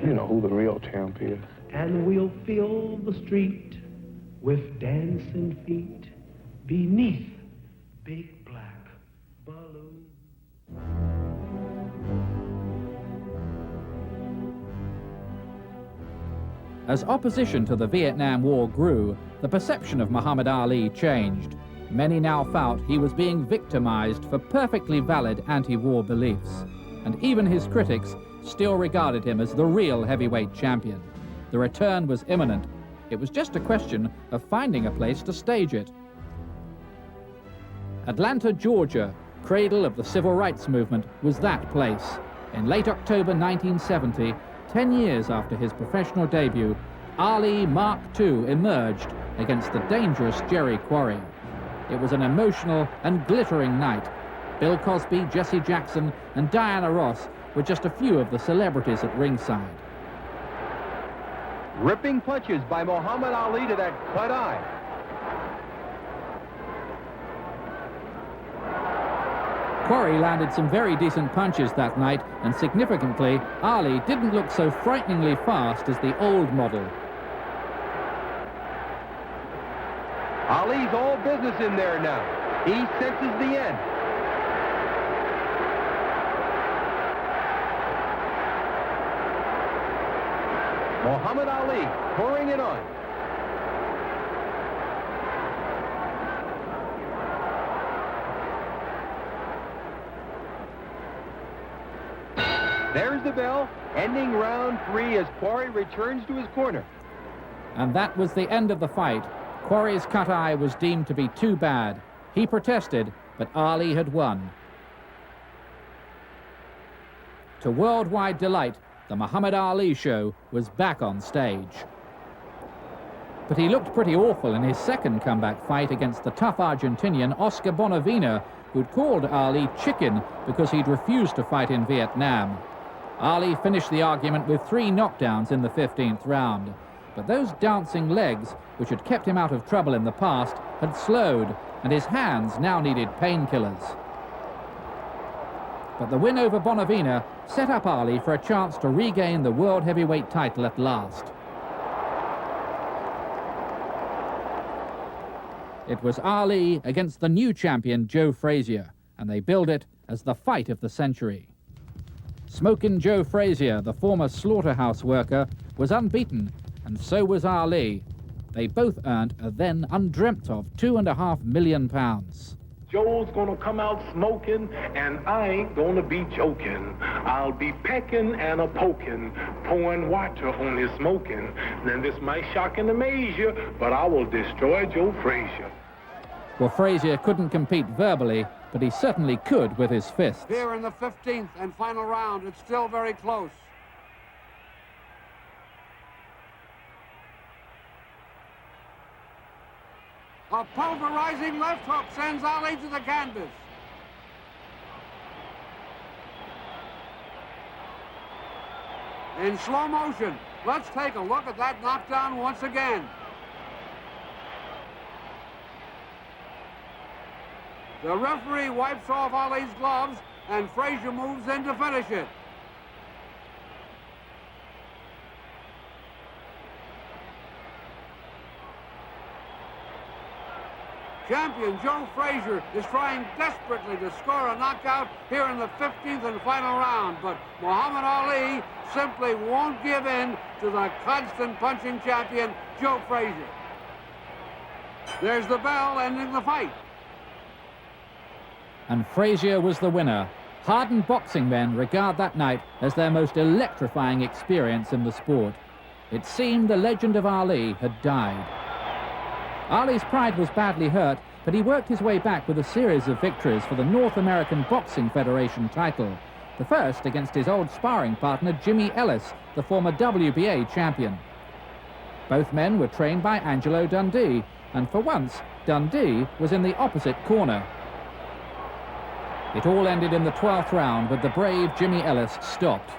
you know who the real champ is. And we'll fill the street with dancing feet beneath big black balloons. As opposition to the Vietnam War grew, the perception of Muhammad Ali changed. Many now felt he was being victimized for perfectly valid anti-war beliefs, and even his critics still regarded him as the real heavyweight champion. The return was imminent. It was just a question of finding a place to stage it. Atlanta, Georgia, cradle of the civil rights movement, was that place. In late October 1970, 10 years after his professional debut, Ali Mark II emerged against the dangerous Jerry Quarry. It was an emotional and glittering night. Bill Cosby, Jesse Jackson, and Diana Ross were just a few of the celebrities at ringside. Ripping punches by Muhammad Ali to that cut eye. Quarry landed some very decent punches that night, and significantly, Ali didn't look so frighteningly fast as the old model. Ali's all business in there now. He senses the end. Muhammad Ali pouring it on. There's the bell, ending round 3 as Quarry returns to his corner. And that was the end of the fight. Quarry's cut eye was deemed to be too bad. He protested, but Ali had won. To worldwide delight, the Muhammad Ali show was back on stage. But he looked pretty awful in his second comeback fight against the tough Argentinian Oscar Bonavena, who'd called Ali chicken because he'd refused to fight in Vietnam. Ali finished the argument with 3 knockdowns in the 15th round. But those dancing legs, which had kept him out of trouble in the past, had slowed, and his hands now needed painkillers. But the win over Bonavena set up Ali for a chance to regain the world heavyweight title at last. It was Ali against the new champion Joe Frazier, and they billed it as the fight of the century. Smokin' Joe Frazier, the former slaughterhouse worker, was unbeaten, and so was Ali. They both earned a then undreamt of £2.5 million. Joe's gonna come out smoking, and I ain't gonna be joking. I'll be pecking and a-poking, pouring water on his smoking. Then this might shock and amaze you, but I will destroy Joe Frazier. Well, Frazier couldn't compete verbally, but he certainly could with his fists. Here in the 15th and final round, it's still very close. A pulverizing left hook sends Ali to the canvas. In slow motion, let's take a look at that knockdown once again. The referee wipes off Ali's gloves, and Frazier moves in to finish it. Champion Joe Frazier is trying desperately to score a knockout here in the 15th and final round, but Muhammad Ali simply won't give in to the constant punching champion, Joe Frazier. There's the bell ending the fight. And Frazier was the winner. Hardened boxing men regard that night as their most electrifying experience in the sport. It seemed the legend of Ali had died. Ali's pride was badly hurt, but he worked his way back with a series of victories for the North American Boxing Federation title. The first against his old sparring partner, Jimmy Ellis, the former WBA champion. Both men were trained by Angelo Dundee, and for once, Dundee was in the opposite corner. It all ended in the 12th round with the brave Jimmy Ellis stopped.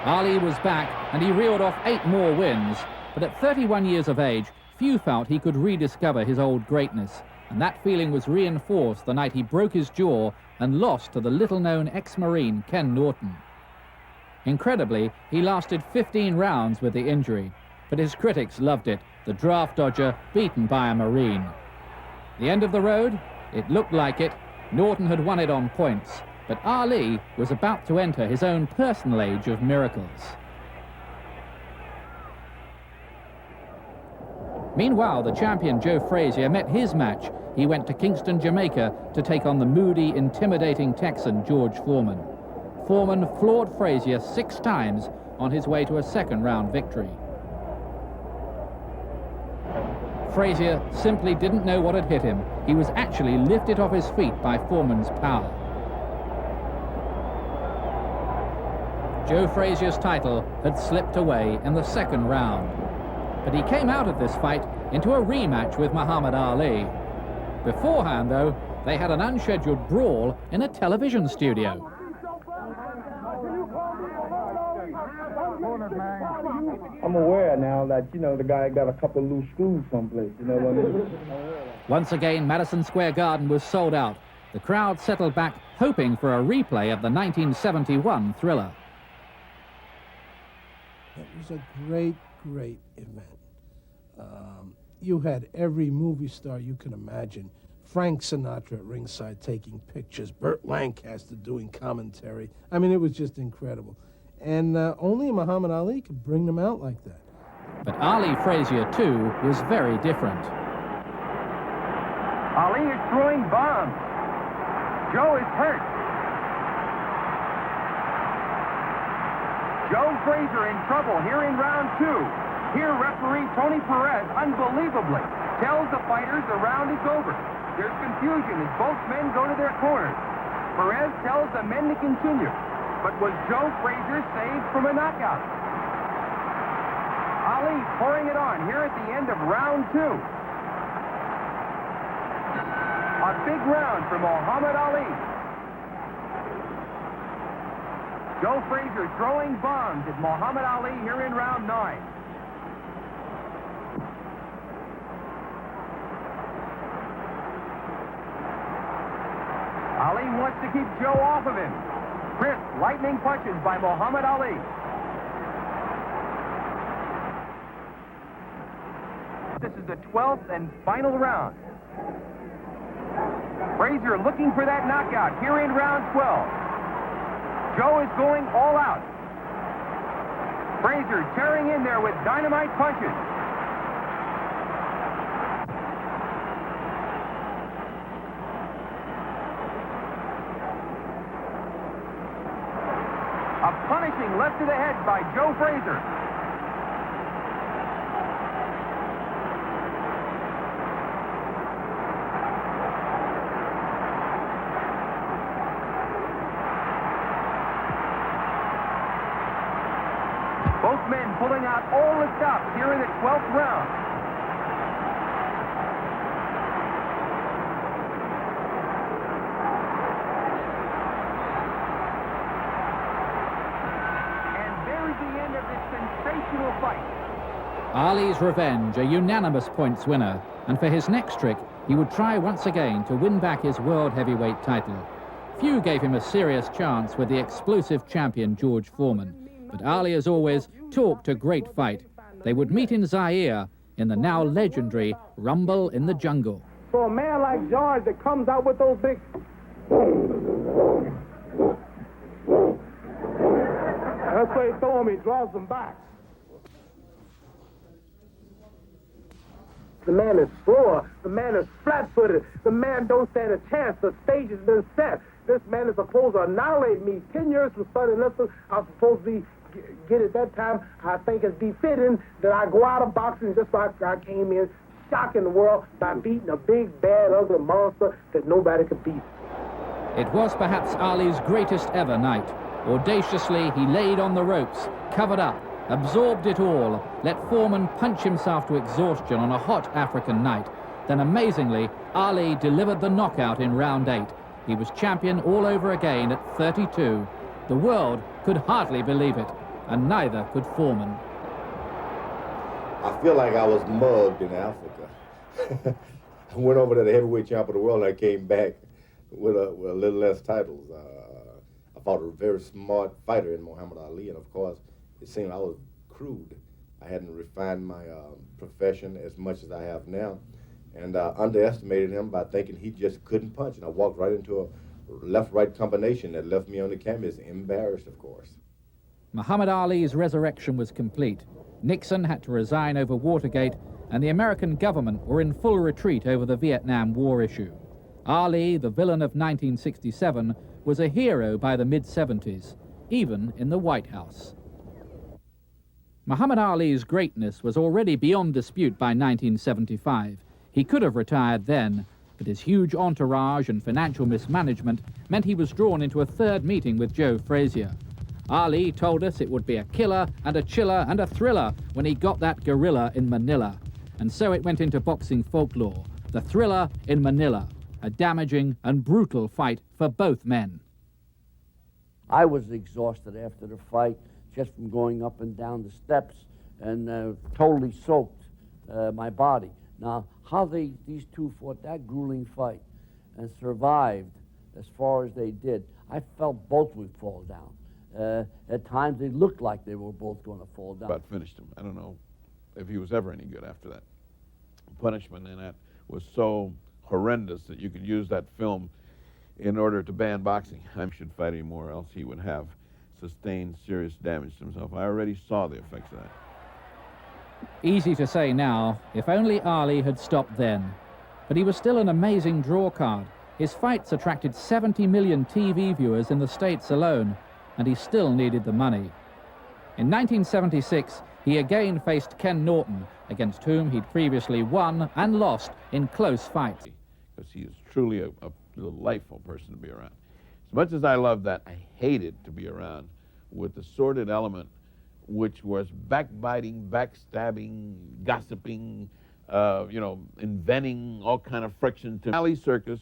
Ali was back, and he reeled off 8 more wins. But at 31 years of age, few felt he could rediscover his old greatness, and that feeling was reinforced the night he broke his jaw and lost to the little-known ex-Marine Ken Norton. Incredibly, he lasted 15 rounds with the injury, but his critics loved it, the draft dodger beaten by a Marine. The end of the road? It looked like it. Norton had won it on points, but Ali was about to enter his own personal age of miracles. Meanwhile, the champion Joe Frazier met his match. He went to Kingston, Jamaica to take on the moody, intimidating Texan George Foreman. Foreman floored Frazier 6 times on his way to a second-round victory. Frazier simply didn't know what had hit him. He was actually lifted off his feet by Foreman's power. Joe Frazier's title had slipped away in the second round, but he came out of this fight into a rematch with Muhammad Ali. Beforehand, though, they had an unscheduled brawl in a television studio. I'm aware now that, the guy got a couple loose screws someplace, you know what I mean? Once again, Madison Square Garden was sold out. The crowd settled back, hoping for a replay of the 1971 thriller. It was a great, great event. You had every movie star you can imagine. Frank Sinatra at ringside taking pictures, Burt Lancaster doing commentary. I mean, it was just incredible. And only Muhammad Ali could bring them out like that. But Ali Frazier, too, was very different. Ali is throwing bombs. Joe is hurt. Joe Frazier in trouble here in round 2. Here, referee Tony Perez, unbelievably, tells the fighters the round is over. There's confusion as both men go to their corners. Perez tells the men to continue. But was Joe Frazier saved from a knockout? Ali pouring it on here at the end of round 2. A big round for Muhammad Ali. Joe Frazier throwing bombs at Muhammad Ali here in round 9. Ali wants to keep Joe off of him. Crisp, lightning punches by Muhammad Ali. This is the 12th and final round. Frazier looking for that knockout here in round 12. Joe is going all out. Frazier tearing in there with dynamite punches. A punishing left to the head by Joe Frazier. Both men pulling out all the stops here in the 12th round. Ali's revenge, a unanimous points winner, and for his next trick, he would try once again to win back his world heavyweight title. Few gave him a serious chance with the explosive champion George Foreman, but Ali, as always, talked a great fight. They would meet in Zaire in the now legendary Rumble in the Jungle. For a man like George that comes out with those big... That's why he throw him, he draws them back. The man is slower. The man is flat-footed. The man don't stand a chance. The stage has been set. This man is supposed to annihilate me. 10 years from starting nothing, I was supposed to get at that time. I think it's befitting that I go out of boxing just like I came in, shocking the world by beating a big, bad, ugly monster that nobody could beat. It was perhaps Ali's greatest ever night. Audaciously, he laid on the ropes, covered up, absorbed it all, let Foreman punch himself to exhaustion on a hot African night. Then amazingly, Ali delivered the knockout in round 8. He was champion all over again at 32. The world could hardly believe it, and neither could Foreman. I feel like I was mugged in Africa. I went over to the heavyweight champion of the world and I came back with a little less titles. I fought a very smart fighter in Muhammad Ali, and of course, it seemed I was crude. I hadn't refined my profession as much as I have now, and underestimated him by thinking he just couldn't punch, and I walked right into a left-right combination that left me on the canvas embarrassed, of course. Muhammad Ali's resurrection was complete. Nixon had to resign over Watergate, and the American government were in full retreat over the Vietnam War issue. Ali, the villain of 1967, was a hero by the mid-70s, even in the White House. Muhammad Ali's greatness was already beyond dispute by 1975. He could have retired then, but his huge entourage and financial mismanagement meant he was drawn into a third meeting with Joe Frazier. Ali told us it would be a killer and a chiller and a thriller when he got that gorilla in Manila. And so it went into boxing folklore, the thriller in Manila, a damaging and brutal fight for both men. I was exhausted after the fight just from going up and down the steps and totally soaked my body. Now, how these two fought that grueling fight and survived as far as they did, I felt both would fall down. At times, they looked like they were both going to fall down. About finished him. I don't know if he was ever any good after that. Punishment in that was so horrendous that you could use that film in order to ban boxing. I should fight anymore, else he would have sustained serious damage to himself. I already saw the effects of that. Easy to say now, if only Ali had stopped then. But he was still an amazing draw card. His fights attracted 70 million TV viewers in the States alone, and he still needed the money. In 1976, he again faced Ken Norton, against whom he'd previously won and lost in close fights. Because he is truly a delightful person to be around. As much as I loved that, I hated to be around with the sordid element, which was backbiting, backstabbing, gossiping, inventing all kind of friction. To Ali Circus,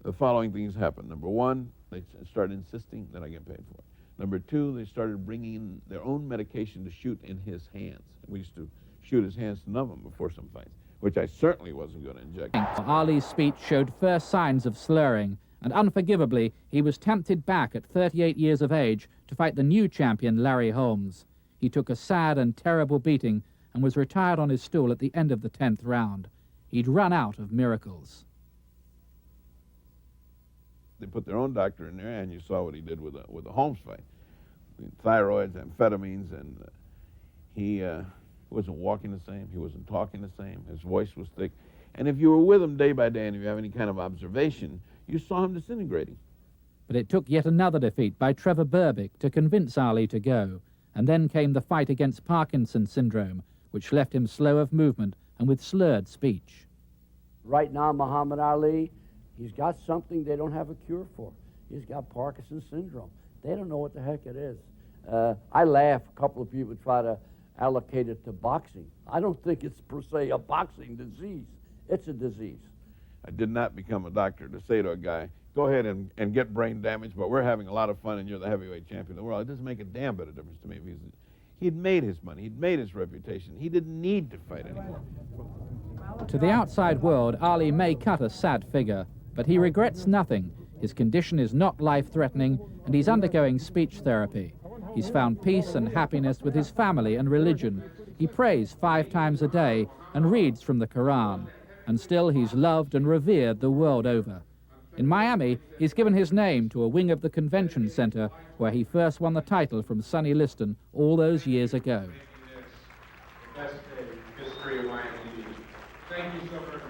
the following things happened. Number one, they started insisting that I get paid for it. Number two, they started bringing in their own medication to shoot in his hands. We used to shoot his hands to numb him before some fights, which I certainly wasn't going to inject. Ali's speech showed first signs of slurring, and unforgivably, he was tempted back at 38 years of age to fight the new champion, Larry Holmes. He took a sad and terrible beating and was retired on his stool at the end of the 10th round. He'd run out of miracles. They put their own doctor in there, and you saw what he did with the Holmes fight. Thyroids, amphetamines, and he wasn't walking the same. He wasn't talking the same. His voice was thick. And if you were with him day by day, and if you have any kind of observation, you saw him disintegrating. But it took yet another defeat by Trevor Berbick to convince Ali to go. And then came the fight against Parkinson's syndrome, which left him slow of movement and with slurred speech. Right now, Muhammad Ali, he's got something they don't have a cure for. He's got Parkinson's syndrome. They don't know what the heck it is. I laugh, a couple of people try to allocate it to boxing. I don't think it's per se a boxing disease. It's a disease. I did not become a doctor to say to a guy, go ahead and get brain damage, but we're having a lot of fun and you're the heavyweight champion of the world. It doesn't make a damn bit of difference to me. He'd made his money. He'd made his reputation. He didn't need to fight anymore. To the outside world, Ali may cut a sad figure, but he regrets nothing. His condition is not life-threatening, and he's undergoing speech therapy. He's found peace and happiness with his family and religion. He prays 5 times a day and reads from the Quran. And still he's loved and revered the world over. In Miami, he's given his name to a wing of the convention center where he first won the title from Sonny Liston all those years ago. Best day in history of Miami. Thank you so much.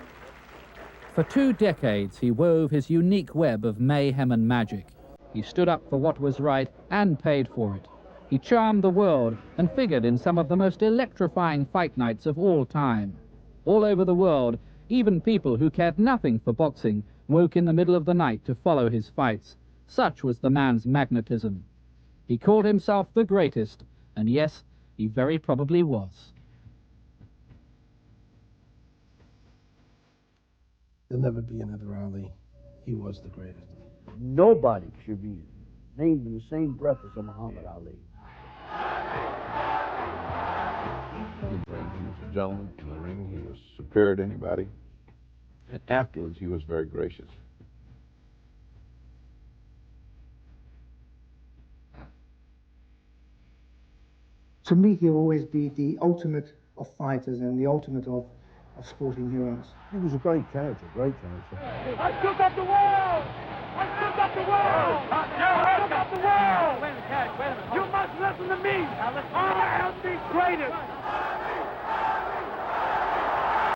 For 2 decades, he wove his unique web of mayhem and magic. He stood up for what was right and paid for it. He charmed the world and figured in some of the most electrifying fight nights of all time. All over the world, even people who cared nothing for boxing woke in the middle of the night to follow his fights. Such was the man's magnetism. He called himself the greatest, and yes, he very probably was. There'll never be another Ali. He was the greatest. Nobody should be named in the same breath as a Muhammad Ali. He was a gentleman in the ring. He was superior to anybody. And afterwards, he was very gracious. To me, he'll always be the ultimate of fighters and the ultimate of sporting heroes. He was a great character, great character. I took up the world! I took up the world! I took up the world! Wait a minute, you must listen to me! I am the greatest!